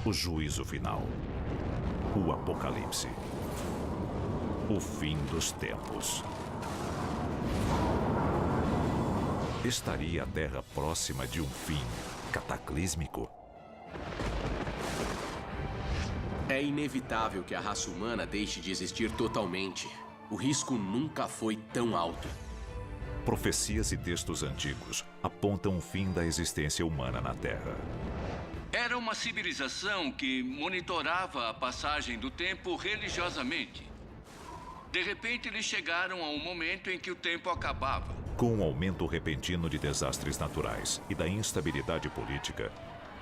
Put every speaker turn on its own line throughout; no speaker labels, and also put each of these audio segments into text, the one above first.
O juízo final. O apocalipse. O fim dos tempos. Estaria a Terra próxima de um fim cataclísmico?
É inevitável que a raça humana deixe de existir totalmente. O risco nunca foi tão alto.
Profecias e textos antigos apontam o fim da existência humana na Terra.
Era uma civilização que monitorava a passagem do tempo religiosamente. De repente, eles chegaram a um momento em que o tempo acabava.
Com o aumento repentino de desastres naturais e da instabilidade política,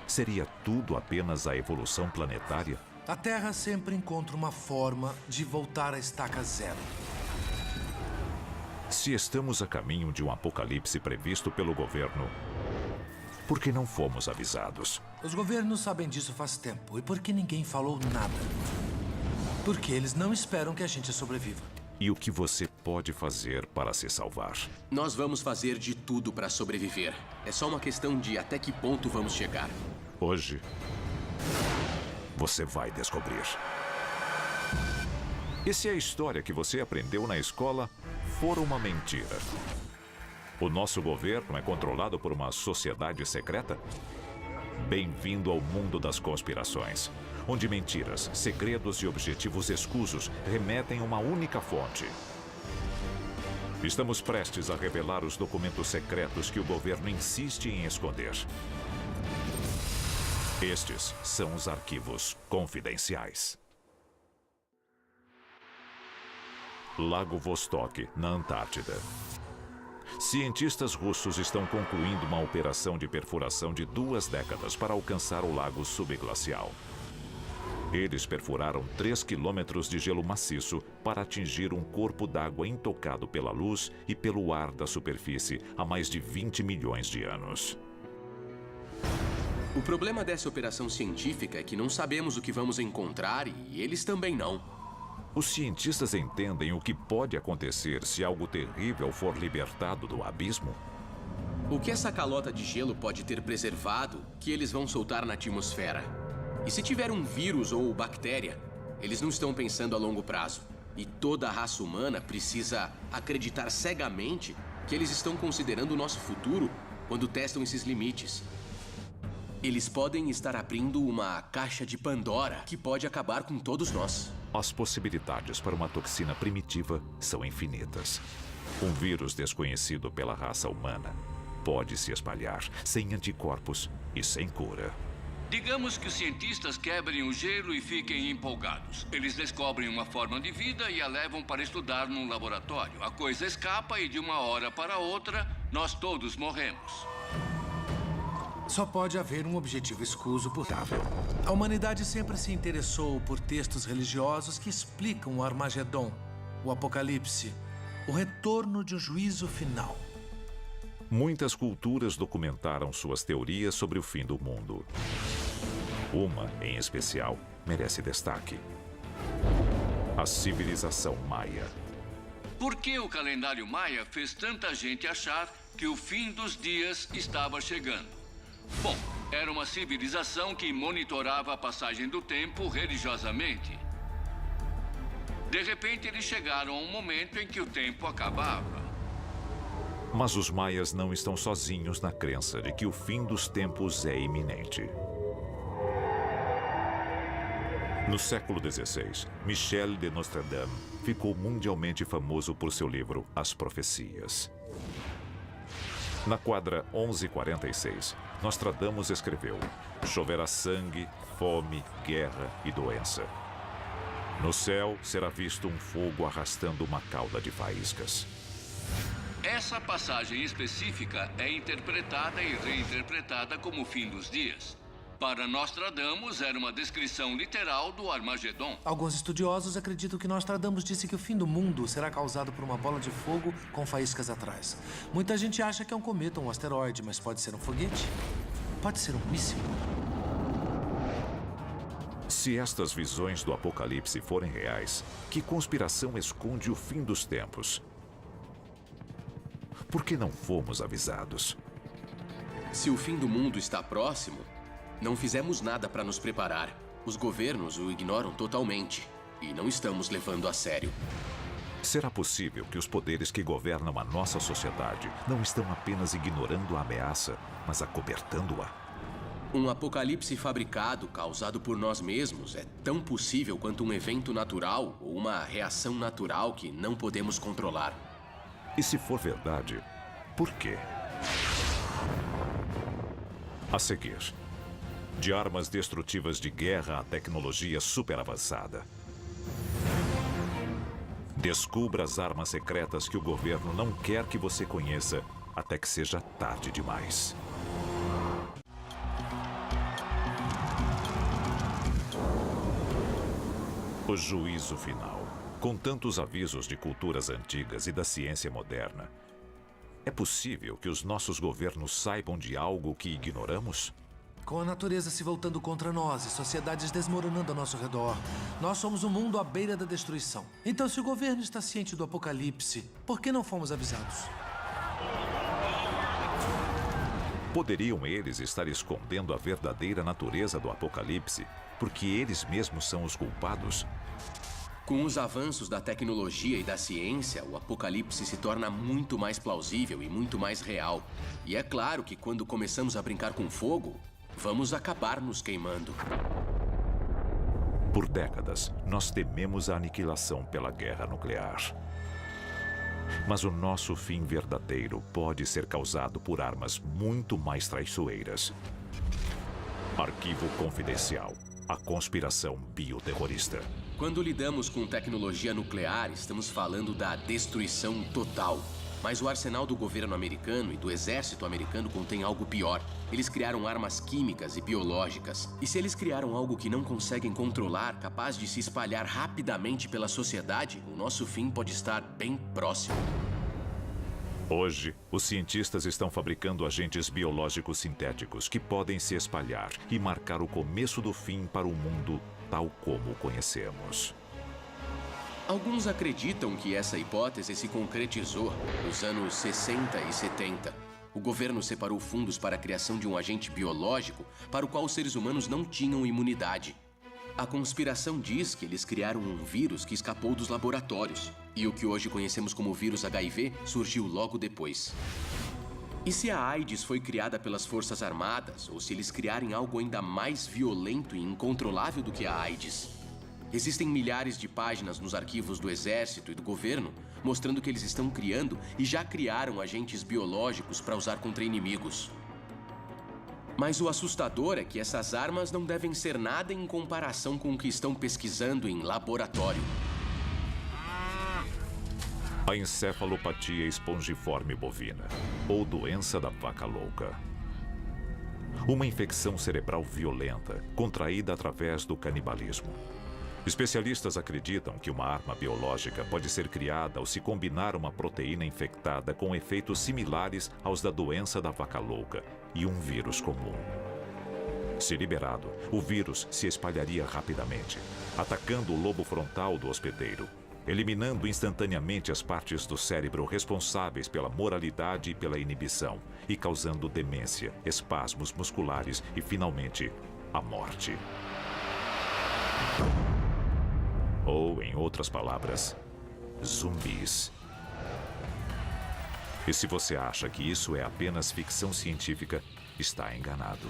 seria tudo apenas a evolução planetária?
A Terra sempre encontra uma forma de voltar à estaca zero.
Se estamos a caminho de um apocalipse previsto pelo governo, por que não fomos avisados?
Os governos sabem disso faz tempo. E por que ninguém falou nada? Porque eles não esperam que a gente sobreviva.
E o que você pode fazer para se salvar?
Nós vamos fazer de tudo para sobreviver. É só uma questão de até que ponto vamos chegar.
Hoje, você vai descobrir. E se a história que você aprendeu na escola for uma mentira? O nosso governo é controlado por uma sociedade secreta? Bem-vindo ao mundo das conspirações, onde mentiras, segredos e objetivos escusos remetem a uma única fonte. Estamos prestes a revelar os documentos secretos que o governo insiste em esconder. Estes são os arquivos confidenciais. Lago Vostok, na Antártida. Cientistas russos estão concluindo uma operação de perfuração de 2 décadas para alcançar o lago subglacial. Eles perfuraram 3 quilômetros de gelo maciço para atingir um corpo d'água intocado pela luz e pelo ar da superfície há mais de 20 milhões de anos.
O problema dessa operação científica é que não sabemos o que vamos encontrar e eles também não.
Os cientistas entendem o que pode acontecer se algo terrível for libertado do abismo?
O que essa calota de gelo pode ter preservado que eles vão soltar na atmosfera? E se tiver um vírus ou bactéria, eles não estão pensando a longo prazo. E toda a raça humana precisa acreditar cegamente que eles estão considerando o nosso futuro quando testam esses limites. Eles podem estar abrindo uma caixa de Pandora que pode acabar com todos nós.
As possibilidades para uma toxina primitiva são infinitas. Um vírus desconhecido pela raça humana pode se espalhar sem anticorpos e sem cura.
Digamos que os cientistas quebrem o gelo e fiquem empolgados. Eles descobrem uma forma de vida e a levam para estudar num laboratório. A coisa escapa e de uma hora para outra, nós todos morremos.
Só pode haver um objetivo escuso possível. A humanidade sempre se interessou por textos religiosos que explicam o Armagedon, o Apocalipse, o retorno de um juízo final.
Muitas culturas documentaram suas teorias sobre o fim do mundo. Uma, em especial, merece destaque: a civilização maia.
Por que o calendário maia fez tanta gente achar que o fim dos dias estava chegando? Bom, era uma civilização que monitorava a passagem do tempo religiosamente. De repente, eles chegaram a um momento em que o tempo acabava.
Mas os maias não estão sozinhos na crença de que o fim dos tempos é iminente. No século XVI, Michel de Nostradame ficou mundialmente famoso por seu livro As Profecias. Na quadra 1146, Nostradamus escreveu: choverá sangue, fome, guerra e doença. No céu será visto um fogo arrastando uma cauda de faíscas.
Essa passagem específica é interpretada e reinterpretada como o fim dos dias. Para Nostradamus, era uma descrição literal do Armagedon.
Alguns estudiosos acreditam que Nostradamus disse que o fim do mundo será causado por uma bola de fogo com faíscas atrás. Muita gente acha que é um cometa ou um asteroide, mas pode ser um foguete, pode ser um míssil.
Se estas visões do Apocalipse forem reais, que conspiração esconde o fim dos tempos? Por que não fomos avisados?
Se o fim do mundo está próximo, Não fizemos nada para nos preparar. Os governos o ignoram totalmente. E não estamos levando a sério.
Será possível que os poderes que governam a nossa sociedade não estão apenas ignorando a ameaça, mas acobertando-a?
Um apocalipse fabricado, causado por nós mesmos, é tão possível quanto um evento natural ou uma reação natural que não podemos controlar.
E se for verdade, por quê? A seguir, de armas destrutivas de guerra à tecnologia superavançada. Descubra as armas secretas que o governo não quer que você conheça até que seja tarde demais. O juízo final. Com tantos avisos de culturas antigas e da ciência moderna, é possível que os nossos governos saibam de algo que ignoramos?
Com a natureza se voltando contra nós e sociedades desmoronando ao nosso redor, nós somos um mundo à beira da destruição. Então, se o governo está ciente do apocalipse, por que não fomos avisados?
Poderiam eles estar escondendo a verdadeira natureza do apocalipse, porque eles mesmos são os culpados?
Com os avanços da tecnologia e da ciência, o apocalipse se torna muito mais plausível e muito mais real. E é claro que quando começamos a brincar com fogo, vamos acabar nos queimando.
Por décadas, nós tememos a aniquilação pela guerra nuclear. Mas o nosso fim verdadeiro pode ser causado por armas muito mais traiçoeiras. Arquivo confidencial. A conspiração bioterrorista.
Quando lidamos com tecnologia nuclear, estamos falando da destruição total. Mas o arsenal do governo americano e do exército americano contém algo pior. Eles criaram armas químicas e biológicas. E se eles criaram algo que não conseguem controlar, capaz de se espalhar rapidamente pela sociedade, o nosso fim pode estar bem próximo.
Hoje, os cientistas estão fabricando agentes biológicos sintéticos que podem se espalhar e marcar o começo do fim para o mundo tal como o conhecemos.
Alguns acreditam que essa hipótese se concretizou nos anos 60 e 70. O governo separou fundos para a criação de um agente biológico para o qual os seres humanos não tinham imunidade. A conspiração diz que eles criaram um vírus que escapou dos laboratórios. E o que hoje conhecemos como vírus HIV surgiu logo depois. E se a AIDS foi criada pelas Forças Armadas, ou se eles criarem algo ainda mais violento e incontrolável do que a AIDS? Existem milhares de páginas nos arquivos do Exército e do governo mostrando que eles estão criando e já criaram agentes biológicos para usar contra inimigos. Mas o assustador é que essas armas não devem ser nada em comparação com o que estão pesquisando em laboratório.
A encefalopatia espongiforme bovina, ou doença da vaca louca. Uma infecção cerebral violenta, contraída através do canibalismo. Especialistas acreditam que uma arma biológica pode ser criada ao se combinar uma proteína infectada com efeitos similares aos da doença da vaca louca e um vírus comum. Se liberado, o vírus se espalharia rapidamente, atacando o lobo frontal do hospedeiro, eliminando instantaneamente as partes do cérebro responsáveis pela moralidade e pela inibição, e causando demência, espasmos musculares e, finalmente, a morte. Ou, em outras palavras, zumbis. E se você acha que isso é apenas ficção científica, está enganado.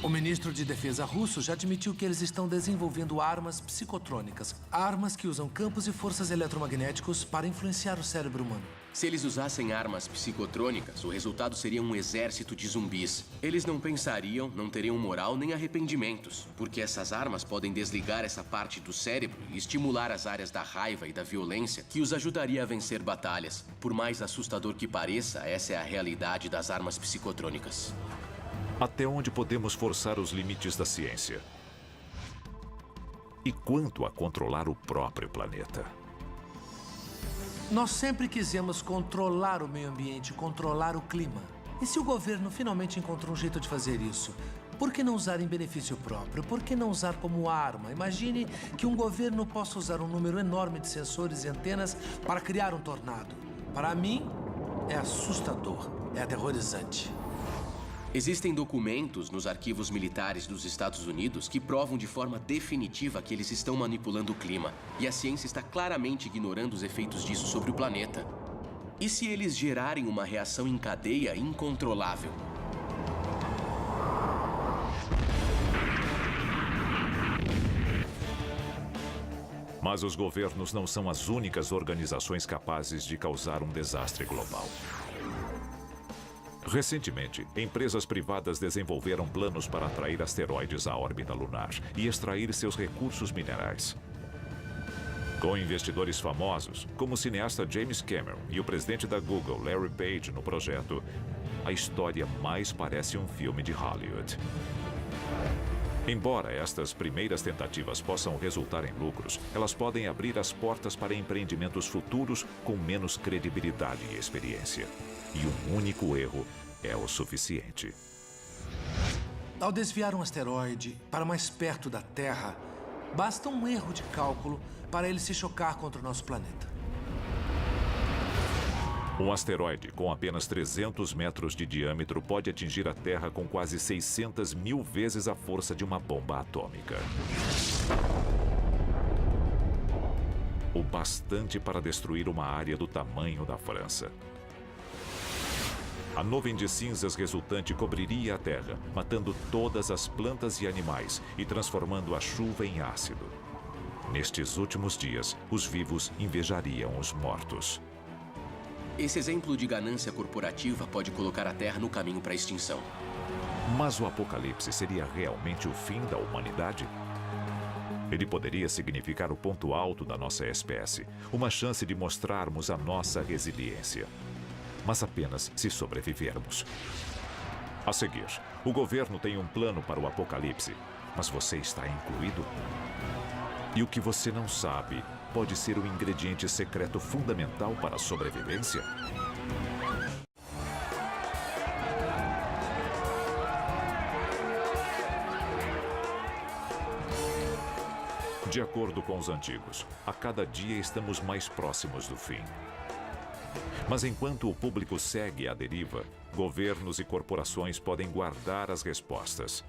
O ministro de Defesa russo já admitiu que eles estão desenvolvendo armas psicotrônicas. Armas que usam campos e forças eletromagnéticos para influenciar o cérebro humano.
Se eles usassem armas psicotrônicas, o resultado seria um exército de zumbis. Eles não pensariam, não teriam moral nem arrependimentos, porque essas armas podem desligar essa parte do cérebro e estimular as áreas da raiva e da violência que os ajudaria a vencer batalhas. Por mais assustador que pareça, essa é a realidade das armas psicotrônicas.
Até onde podemos forçar os limites da ciência? E quanto a controlar o próprio planeta?
Nós sempre quisemos controlar o meio ambiente, controlar o clima. E se o governo finalmente encontrou um jeito de fazer isso? Por que não usar em benefício próprio? Por que não usar como arma? Imagine que um governo possa usar um número enorme de sensores e antenas para criar um tornado. Para mim, é assustador, é aterrorizante.
Existem documentos nos arquivos militares dos Estados Unidos que provam de forma definitiva que eles estão manipulando o clima. E a ciência está claramente ignorando os efeitos disso sobre o planeta. E se eles gerarem uma reação em cadeia incontrolável?
Mas os governos não são as únicas organizações capazes de causar um desastre global. Recentemente, empresas privadas desenvolveram planos para atrair asteroides à órbita lunar e extrair seus recursos minerais. Com investidores famosos, como o cineasta James Cameron e o presidente da Google, Larry Page, no projeto, a história mais parece um filme de Hollywood. Embora estas primeiras tentativas possam resultar em lucros, elas podem abrir as portas para empreendimentos futuros com menos credibilidade e experiência. E um único erro é o suficiente.
Ao desviar um asteroide para mais perto da Terra, basta um erro de cálculo para ele se chocar contra o nosso planeta.
Um asteroide com apenas 300 metros de diâmetro pode atingir a Terra com quase 600 mil vezes a força de uma bomba atômica. O bastante para destruir uma área do tamanho da França. A nuvem de cinzas resultante cobriria a Terra, matando todas as plantas e animais e transformando a chuva em ácido. Nestes últimos dias, os vivos invejariam os mortos.
Esse exemplo de ganância corporativa pode colocar a Terra no caminho para a extinção.
Mas o apocalipse seria realmente o fim da humanidade? Ele poderia significar o ponto alto da nossa espécie, uma chance de mostrarmos a nossa resiliência. Mas apenas se sobrevivermos. A seguir, o governo tem um plano para o apocalipse, mas você está incluído? E o que você não sabe pode ser o ingrediente secreto fundamental para a sobrevivência? De acordo com os antigos, a cada dia estamos mais próximos do fim. Mas enquanto o público segue à deriva, governos e corporações podem guardar as respostas.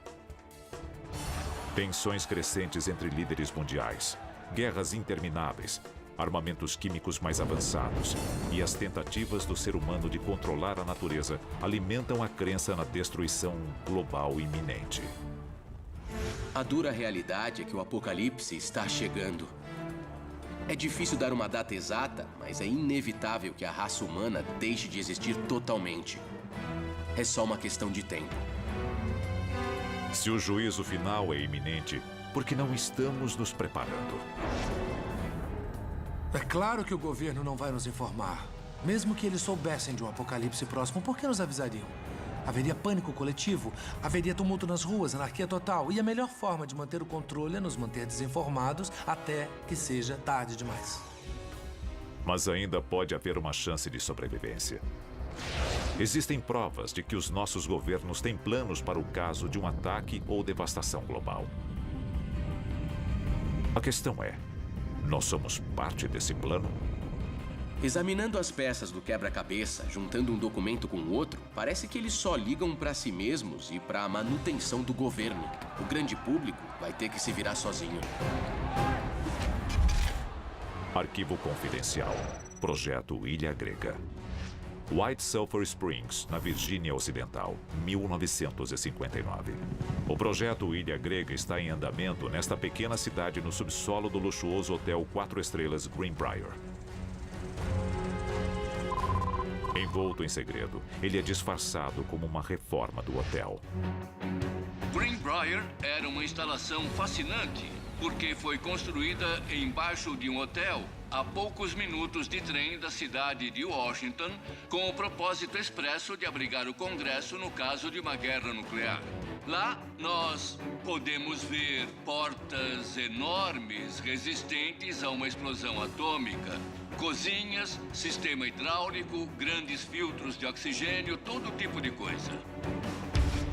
Tensões crescentes entre líderes mundiais, guerras intermináveis, armamentos químicos mais avançados e as tentativas do ser humano de controlar a natureza alimentam a crença na destruição global iminente.
A dura realidade é que o apocalipse está chegando. É difícil dar uma data exata, mas é inevitável que a raça humana deixe de existir totalmente. É só uma questão de tempo.
Se o juízo final é iminente, por que não estamos nos preparando?
É claro que o governo não vai nos informar. Mesmo que eles soubessem de um apocalipse próximo, por que nos avisariam? Haveria pânico coletivo, haveria tumulto nas ruas, anarquia total. E a melhor forma de manter o controle é nos manter desinformados até que seja tarde demais.
Mas ainda pode haver uma chance de sobrevivência. Existem provas de que os nossos governos têm planos para o caso de um ataque ou devastação global. A questão é, nós somos parte desse plano?
Examinando as peças do quebra-cabeça, juntando um documento com o outro, parece que eles só ligam para si mesmos e para a manutenção do governo. O grande público vai ter que se virar sozinho.
Arquivo confidencial. Projeto Ilha Grega. White Sulphur Springs, na Virgínia Ocidental, 1959. O projeto Ilha Grega está em andamento nesta pequena cidade no subsolo do luxuoso hotel 4 estrelas Greenbrier. Envolto em segredo, ele é disfarçado como uma reforma do hotel.
Greenbrier era uma instalação fascinante, porque foi construída embaixo de um hotel a poucos minutos de trem da cidade de Washington, com o propósito expresso de abrigar o Congresso no caso de uma guerra nuclear. Lá, nós podemos ver portas enormes resistentes a uma explosão atômica, cozinhas, sistema hidráulico, grandes filtros de oxigênio, todo tipo de coisa.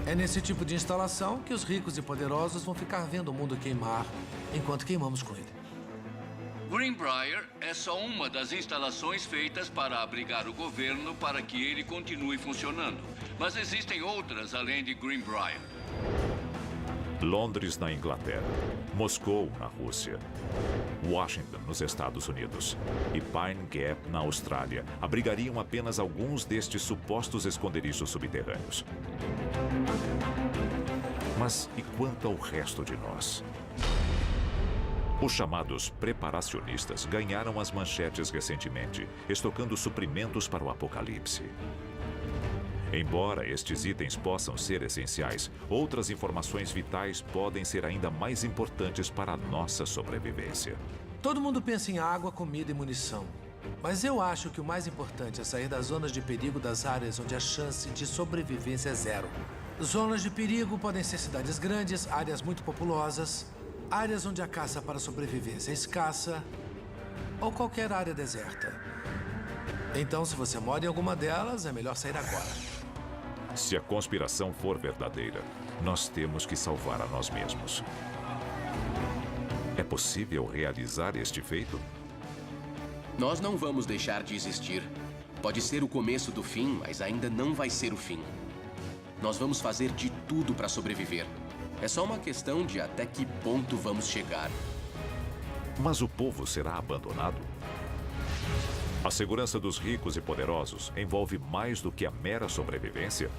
É nesse tipo de instalação que os ricos e poderosos vão ficar vendo o mundo queimar enquanto queimamos com ele.
Greenbrier é só uma das instalações feitas para abrigar o governo para que ele continue funcionando. Mas existem outras além de Greenbrier.
Londres, na Inglaterra. Moscou, na Rússia. Washington, nos Estados Unidos. E Pine Gap, na Austrália, abrigariam apenas alguns destes supostos esconderijos subterrâneos. Mas e quanto ao resto de nós? Os chamados preparacionistas ganharam as manchetes recentemente, estocando suprimentos para o apocalipse. Embora estes itens possam ser essenciais, outras informações vitais podem ser ainda mais importantes para a nossa sobrevivência.
Todo mundo pensa em água, comida e munição. Mas eu acho que o mais importante é sair das zonas de perigo das áreas onde a chance de sobrevivência é zero. Zonas de perigo podem ser cidades grandes, áreas muito populosas, áreas onde a caça para sobrevivência é escassa, ou qualquer área deserta. Então, se você mora em alguma delas, é melhor sair agora.
Se a conspiração for verdadeira, nós temos que salvar a nós mesmos. É possível realizar este feito?
Nós não vamos deixar de existir. Pode ser o começo do fim, mas ainda não vai ser o fim. Nós vamos fazer de tudo para sobreviver. É só uma questão de até que ponto vamos chegar.
Mas o povo será abandonado? A segurança dos ricos e poderosos envolve mais do que a mera sobrevivência?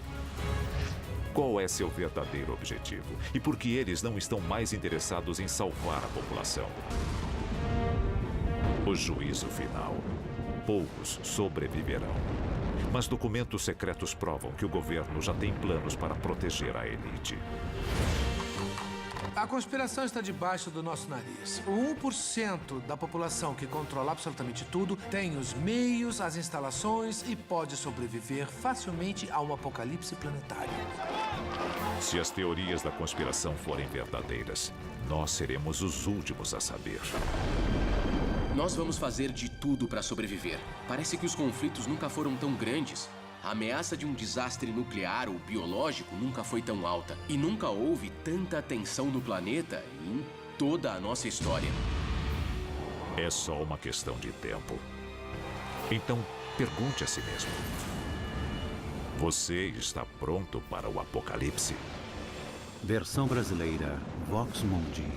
Qual é seu verdadeiro objetivo? E por que eles não estão mais interessados em salvar a população? O juízo final. Poucos sobreviverão. Mas documentos secretos provam que o governo já tem planos para proteger a elite.
A conspiração está debaixo do nosso nariz. O 1% da população que controla absolutamente tudo tem os meios, as instalações e pode sobreviver facilmente a um apocalipse planetário.
Se as teorias da conspiração forem verdadeiras, nós seremos os últimos a saber.
Nós vamos fazer de tudo para sobreviver. Parece que os conflitos nunca foram tão grandes. A ameaça de um desastre nuclear ou biológico nunca foi tão alta. E nunca houve tanta tensão no planeta em toda a nossa história.
É só uma questão de tempo. Então, pergunte a si mesmo. Você está pronto para o apocalipse?
Versão brasileira, Vox Mundi.